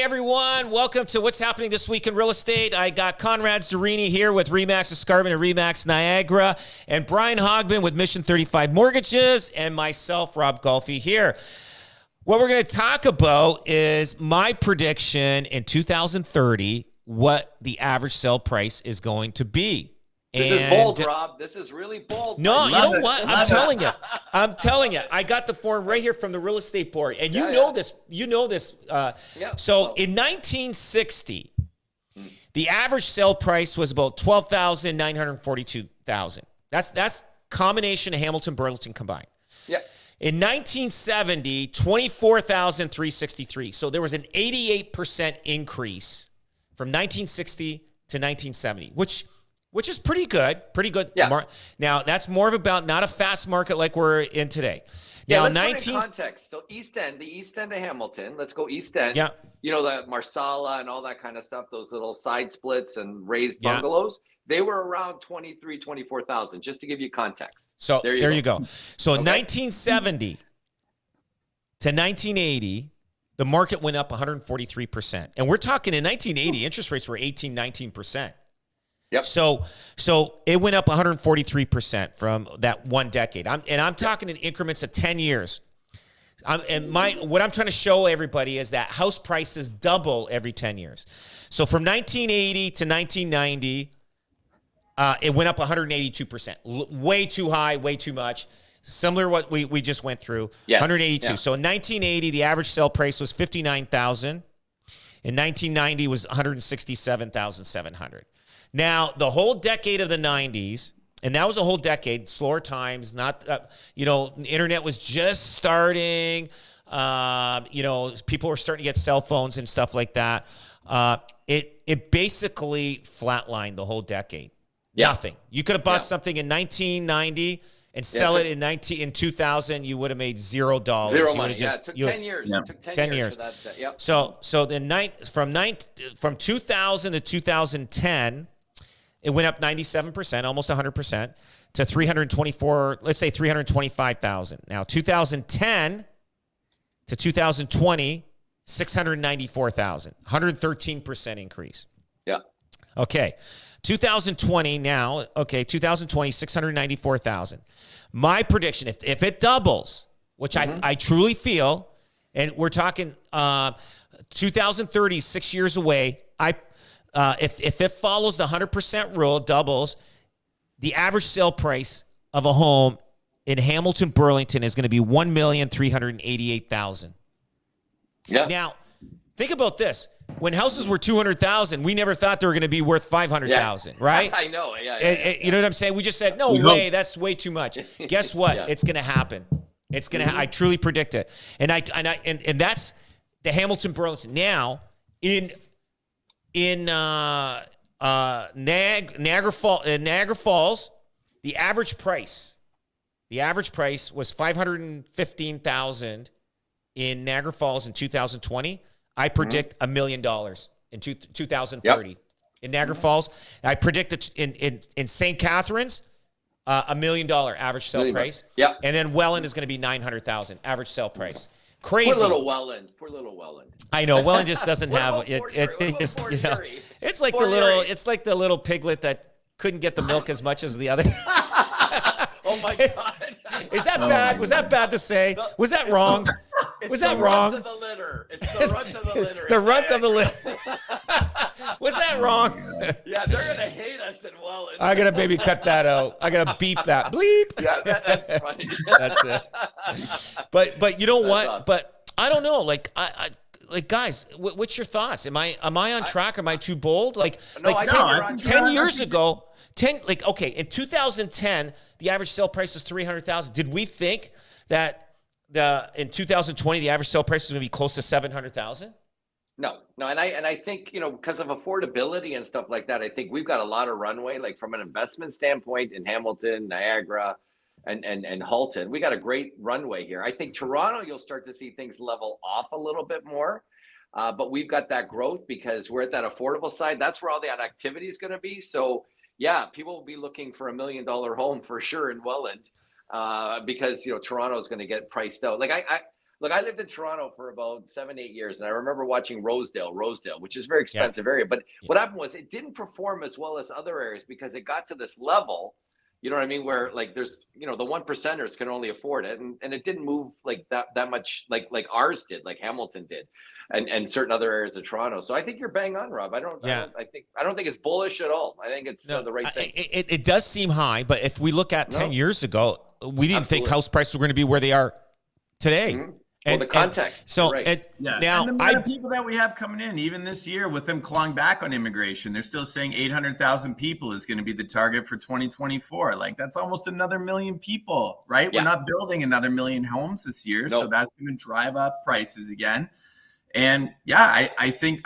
everyone. Welcome to What's Happening This Week in Real Estate. I got Conrad Zerini here with REMAX Escarpment and REMAX Niagara, and Brian Hogman with Mission 35 Mortgages, and myself, Rob Golfi, here. What we're going to talk about is my prediction in 2030, what the average sale price is going to be. This is bold, Rob. This is really bold. No, you know what? I'm telling you. I'm telling you. I got the form right here from the real estate board. And you know this. You know this. So in 1960, the average sale price was about $12,942,000. That's combination of Hamilton, Burlington combined. Yeah. In 1970, $24,363. So there was an 88% increase from 1960 to 1970, which is pretty good. Pretty good. Yeah. Now, that's more of about not a fast market like we're in today. Yeah, now, let's put in context. So East End, the East End of Hamilton. Let's go East End. Yeah. You know, the Marsala and all that kind of stuff, those little side splits and raised bungalows. They were around 24,000, just to give you context. So there you go. So 1970 to 1980, the market went up 143%. And we're talking in 1980, interest rates were 18, 19%. Yep. So it went up 143% from that one decade. I'm talking in increments of 10 years. What I'm trying to show everybody is that house prices double every 10 years. So from 1980 to 1990, it went up 182%. Way too high, way too much. Similar to what we just went through. Yes. 182. Yeah. So in 1980, the average sale price was $59,000. In 1990, was $167,700. Now, the whole decade of the 90s, and that was a whole decade, slower times, not, internet was just starting, people were starting to get cell phones and stuff like that. It basically flatlined the whole decade. Yeah. Nothing. You could have bought something in 1990 and sell it in 2000, you would have made $0. Zero money. It took 10 years. Yeah. It took 10 years. For that, yep. So from 2000 to 2010, it went up 97%, almost 100%, to 324, let's say 325,000. Now, 2010 to 2020, 694,000, 113% increase. Yeah. Okay. 2020 now, 2020, 694,000. My prediction, if it doubles, which I truly feel, and we're talking 2030, 6 years away, if it follows the 100% rule, doubles, the average sale price of a home in Hamilton, Burlington is going to be $1,388,000. Yeah. Now, think about this. When houses were $200,000, we never thought they were going to be worth $500,000, right? I know. Yeah. You know what I'm saying? We just said, no way, that's way too much. Guess what? It's going to happen. It's going to. I truly predict it, and that's the Hamilton Burlington. Now in Niagara Falls, the average price was $515,000 in Niagara Falls in 2020. I predict $1 million in 2030 in Niagara Falls. I predict it in St. Catharines, $1 million average sale price. Yeah. And then Welland is going to be $900,000 average sale price. Crazy. Poor little Welland. I know Welland just doesn't have it. It's like the little piglet that couldn't get the milk as much as the other. Oh my God. Is that bad? Was that bad to say? Was that wrong? Was that wrong? It's the runt of the litter. The runt of the litter. Was that wrong? Yeah, they're going to hate us in Welland. I got to maybe cut that out. I got to beep that. Bleep. Yeah, that's funny. That's it. But you know what? Awesome. But I don't know. Like guys, what's your thoughts? Am I on track? Am I too bold? Like 10 years ago, in 2010, the average sale price was $300,000. Did we think that in 2020 the average sale price was going to be close to $700,000? No, and I think, because of affordability and stuff like that, I think we've got a lot of runway, like from an investment standpoint in Hamilton, Niagara, and Halton. We got a great runway here. I think Toronto, you'll start to see things level off a little bit more. But we've got that growth because we're at that affordable side. That's where all that activity is going to be. So yeah, people will be looking for $1 million home for sure in Welland, because Toronto is going to get priced out. Like Look, I lived in Toronto for about 7, 8 years, and I remember watching Rosedale, which is a very Yeah. expensive area. But Yeah. what happened was it didn't perform as well as other areas because it got to this level, you know what I mean, where like there's, the 1%ers can only afford it, and it didn't move like that much like ours did, like Hamilton did, and certain other areas of Toronto. So I think you're bang on, Rob. Yeah. I don't think it's bullish at all. I think it's No, the right thing. it does seem high, but if we look at 10 years ago, we didn't think Absolutely. house prices were going to be where they are today. Mm-hmm. Well, the context. So right. now and the amount of people that we have coming in, even this year, with them clawing back on immigration, they're still saying 800,000 people is going to be the target for 2024. Like that's almost another million people, right? Yeah. We're not building another million homes this year, so that's going to drive up prices again. And yeah, I think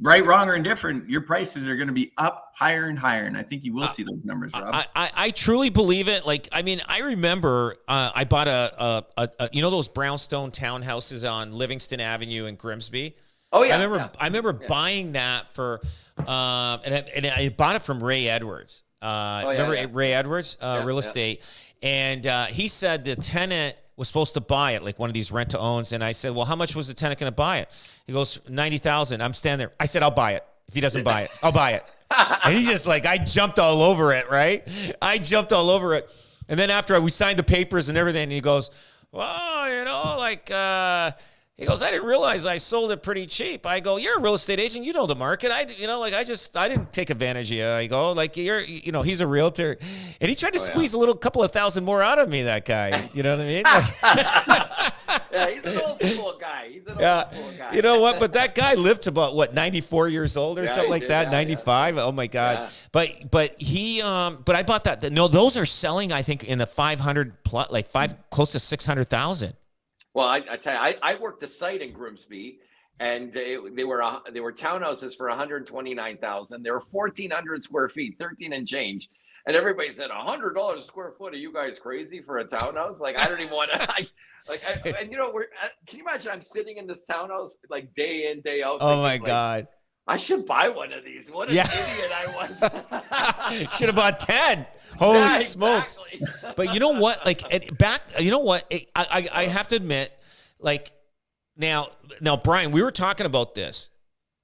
right, wrong, or indifferent, your prices are going to be up higher and higher. And I think you will see those numbers, Rob. I truly believe it. Like, I mean, I remember I bought a those brownstone townhouses on Livingston Avenue in Grimsby. Oh yeah. I remember buying that for, and I bought it from Ray Edwards. Ray Edwards, real estate. And he said the tenant was supposed to buy it, like one of these rent-to-owns. And I said, well, how much was the tenant going to buy it? He goes, 90,000. I'm standing there. I said, I'll buy it. If he doesn't buy it, I'll buy it. And he just like, I jumped all over it, right? I jumped all over it. And then after we signed the papers and everything, he goes, well, he goes, I didn't realize I sold it pretty cheap. I go, you're a real estate agent. You know the market. I didn't take advantage of you. I go, like, he's a realtor. And he tried to squeeze a couple of thousand more out of me, that guy. You know what I mean? Yeah, he's an old school guy. You know what? But that guy lived to about 94 years old or something like that. 95. Oh my God. Yeah. But I bought that. No, those are selling, I think, in the 500 plus, like close to 600,000. Well, I tell you, I worked a site in Grimsby, and they were townhouses for 129,000. They were 1,400 square feet, 13 and change, and everybody said $100 a square foot. Are you guys crazy for a townhouse? Like I don't even want to. Can you imagine? I'm sitting in this townhouse like day in, day out. Oh my God. I should buy one of these. What an idiot I was. Should have bought 10. Holy smokes. But you know what? Like I have to admit, like now, Brian, we were talking about this.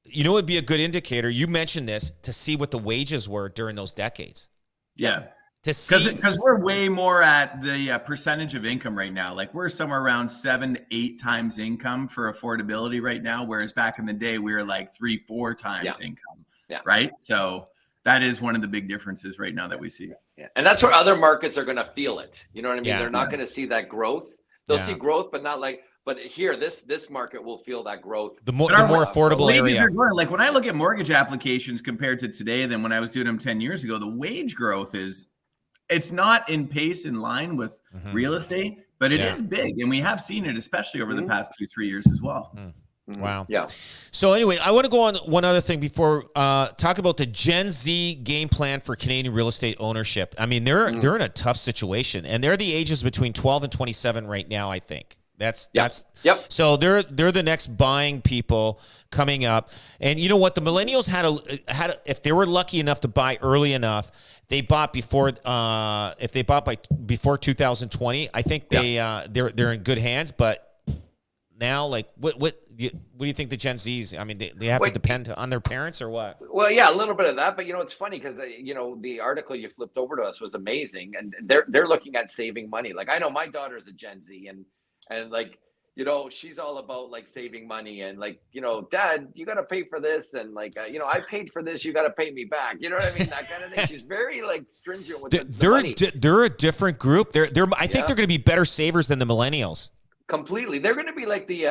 You know, it'd be a good indicator. You mentioned this to see what the wages were during those decades. Yeah. To see, because we're way more at the percentage of income right now. Like we're somewhere around 7-8 times income for affordability right now, whereas back in the day we were like 3-4 times income. Yeah. Right. So that is one of the big differences right now that we see. Yeah. And that's where other markets are going to feel it. You know what I mean? Yeah. They're not going to see that growth. They'll see growth, but not like. But here, this market will feel that growth. The more affordable area. Like when I look at mortgage applications compared to today than when I was doing them 10 years ago, the wage growth it's not in pace in line with real estate, but it is big. And we have seen it, especially over the past 2-3 years as well. Wow. Yeah. So anyway, I want to go on one other thing before talk about the Gen Z game plan for Canadian real estate ownership. I mean, they're in a tough situation, and they're the ages between 12 and 27 right now, I think. That's so they're the next buying people coming up. And you know what? The millennials had if they were lucky enough to buy early enough, they bought before before 2020. I think they're in good hands. But now, like, what do you think the Gen Zs? I mean, they have to depend on their parents or what? Well, yeah, a little bit of that. But it's funny because the article you flipped over to us was amazing, and they're looking at saving money. Like I know my daughter's a Gen Z, and like, she's all about like saving money and like, Dad, you got to pay for this. And like, I paid for this. You got to pay me back. You know what I mean? That kind of thing. She's very like stringent with the money. They're a different group. I think they're going to be better savers than the millennials. Completely. They're going to be like the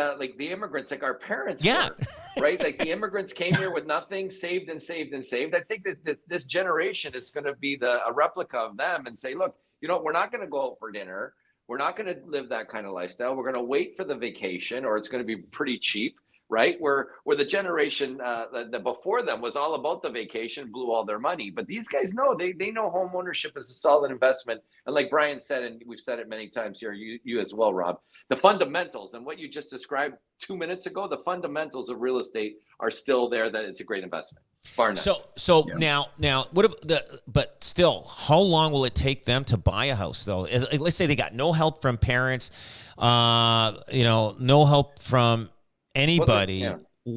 immigrants, like our parents were, right? Like the immigrants came here with nothing, saved and saved and saved. I think that this generation is going to be a replica of them and say, look, we're not going to go out for dinner. We're not going to live that kind of lifestyle. We're going to wait for the vacation, or it's going to be pretty cheap. right? Where the generation that before them was all about the vacation, blew all their money. But these guys know, they know home ownership is a solid investment. And like Brian said, and we've said it many times here, you as well, Rob, the fundamentals and what you just described 2 minutes ago, the fundamentals of real estate are still there, that it's a great investment. Bar none. So now what about but still, how long will it take them to buy a house though? Let's say they got no help from parents, no help from anybody.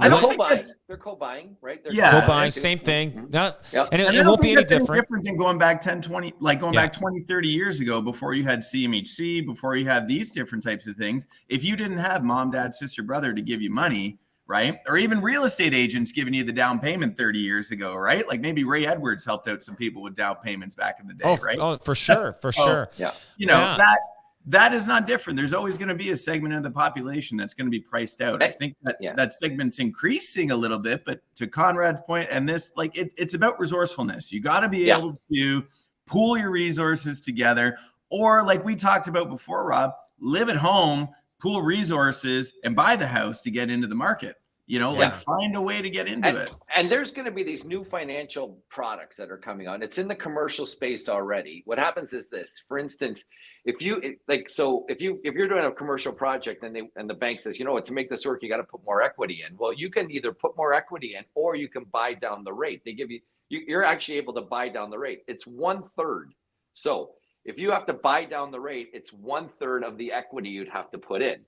I don't think they're co-buying, right? They're co-buying, same thing. Mm-hmm. And it won't be any different than going back 10, 20, like going back 20, 30 years ago, before you had CMHC, before you had these different types of things. If you didn't have mom, dad, sister, brother to give you money, right? Or even real estate agents giving you the down payment 30 years ago, right? Like maybe Ray Edwards helped out some people with down payments back in the day, right? Oh, for sure. Yeah. That is not different. There's always going to be a segment of the population that's going to be priced out. I think that segment's increasing a little bit, but to Conrad's point, and this, like it's about resourcefulness. You got to be able to pool your resources together, or like we talked about before, Rob, live at home, pool resources, and buy the house to get into the market. Like find a way to get into it. And there's going to be these new financial products that are coming on. It's in the commercial space already. What happens is this, for instance, if you're doing a commercial project and the bank says, to make this work, you got to put more equity in. Well, you can either put more equity in or you can buy down the rate. They give you're actually able to buy down the rate. It's 1/3. So if you have to buy down the rate, it's 1/3 of the equity you'd have to put in.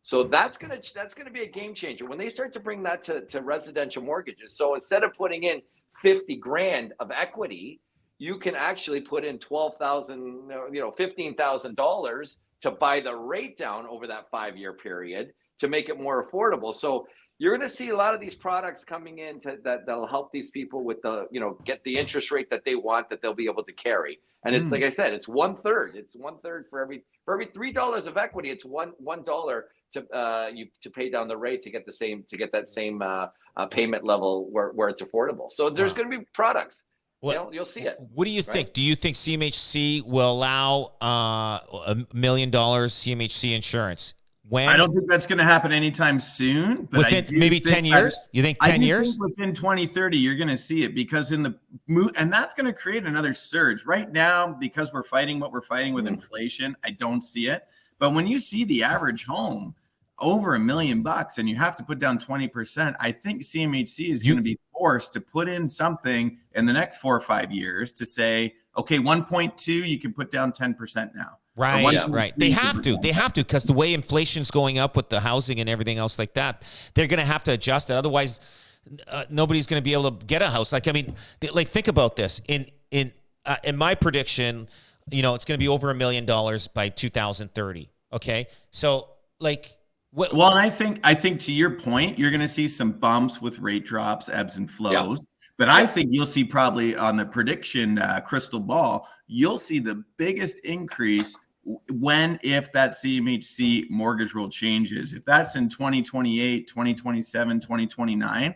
So that's gonna be a game changer when they start to bring that to residential mortgages. So instead of putting in $50,000 of equity, you can actually put in $12,000, $15,000 to buy the rate down over that 5-year period to make it more affordable. So you're going to see a lot of these products coming in that'll help these people with get the interest rate that they want, that they'll be able to carry. And it's like I said, it's 1/3. It's 1/3 for every $3 of equity. It's $1 to pay down the rate to get that same payment level where it's affordable. So there's going to be products. You'll see it. What do you think? Do you think CMHC will allow $1 million CMHC insurance? When? I don't think that's going to happen anytime soon. But within maybe 10 years? You think 10 years? Think within 2030, you're going to see it because and that's going to create another surge. Right now, because we're fighting what we're fighting with inflation, I don't see it. But when you see the average home over $1 million and you have to put down 20%, I think CMHC is going to be forced to put in something in the next 4 or 5 years to say, okay, 1.2, you can put down 10% now. Right. They have to because the way inflation's going up with the housing and everything else like that, they're going to have to adjust it. Otherwise, nobody's going to be able to get a house. Think about this. In my prediction, it's going to be over $1 million by 2030. Okay, so Well, and I think to your point, you're going to see some bumps with rate drops, ebbs and flows. But I think you'll see probably on the prediction crystal ball, you'll see the biggest increase if that CMHC mortgage rule changes. If that's in 2028, 2027, 2029,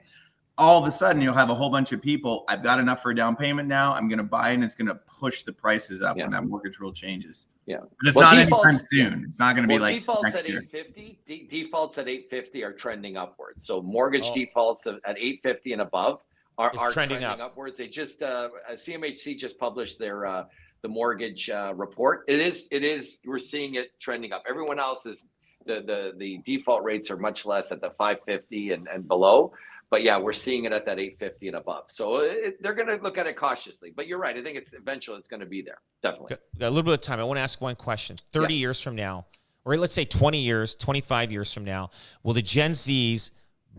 all of a sudden you'll have a whole bunch of people, I've got enough for a down payment now, I'm going to buy, and it's going to push the prices up when that mortgage rule changes. Yeah. But it's not anytime soon. It's not going to be like defaults next at year. 850. Defaults at 850 are trending upwards. So mortgage defaults at 850 and above are trending upwards. They just CMHC just published their the mortgage report. It is we're seeing it trending up. Everyone else is the default rates are much less at the 550 and below. But yeah, we're seeing it at that 850 and above. So they're going to look at it cautiously. But you're right. I think eventually it's going to be there. Definitely. Got a little bit of time. I want to ask one question. 30 years from now, or let's say 20 years, 25 years from now, will the Gen Zs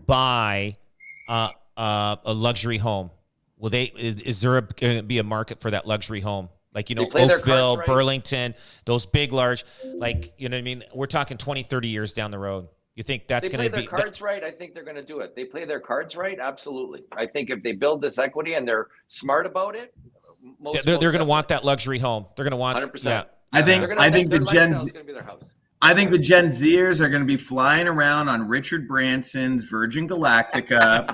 buy a luxury home? Will they? Is there going to be a market for that luxury home? Oakville, right? Burlington, those big, large, you know what I mean? We're talking 20, 30 years down the road. You think that's going to be... They play their cards right, I think they're going to do it. They play their cards right, absolutely. I think if they build this equity and they're smart about it, they're going to want that luxury home. They're going to want... 100%. Yeah. I think the Gen Z... Going to be their house. I think the Gen Zers are going to be flying around on Richard Branson's Virgin Galactica.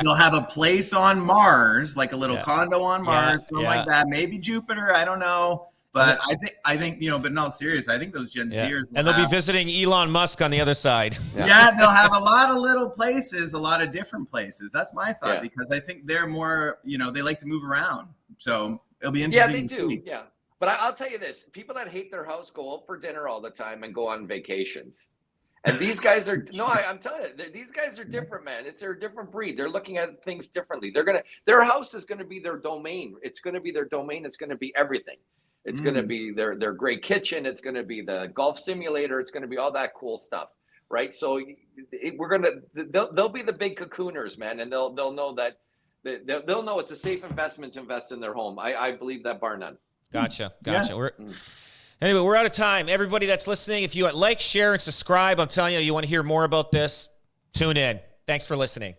They'll have a place on Mars, like a little condo on Mars, something like that. Maybe Jupiter, I don't know. But I think, but in all seriousness, I think those Gen Zers and they'll be visiting Elon Musk on the other side. Yeah, they'll have a lot of little places, a lot of different places. That's my thought, because I think they're more, they like to move around. So it'll be interesting. Yeah, they do. See. Yeah. But I'll tell you this, people that hate their house go out for dinner all the time and go on vacations. And these guys are, I'm telling you, these guys are different, man. They're a different breed. They're looking at things differently. Their house is going to be their domain. It's going to be their domain. It's going to be everything. It's going to be their great kitchen. It's going to be the golf simulator. It's going to be all that cool stuff, right? So they'll be the big cocooners, man, and they'll know that they'll know it's a safe investment to invest in their home. I believe that, bar none. Gotcha. Yeah. Anyway, we're out of time. Everybody that's listening, if you like, share, and subscribe, I'm telling you, you want to hear more about this, tune in. Thanks for listening.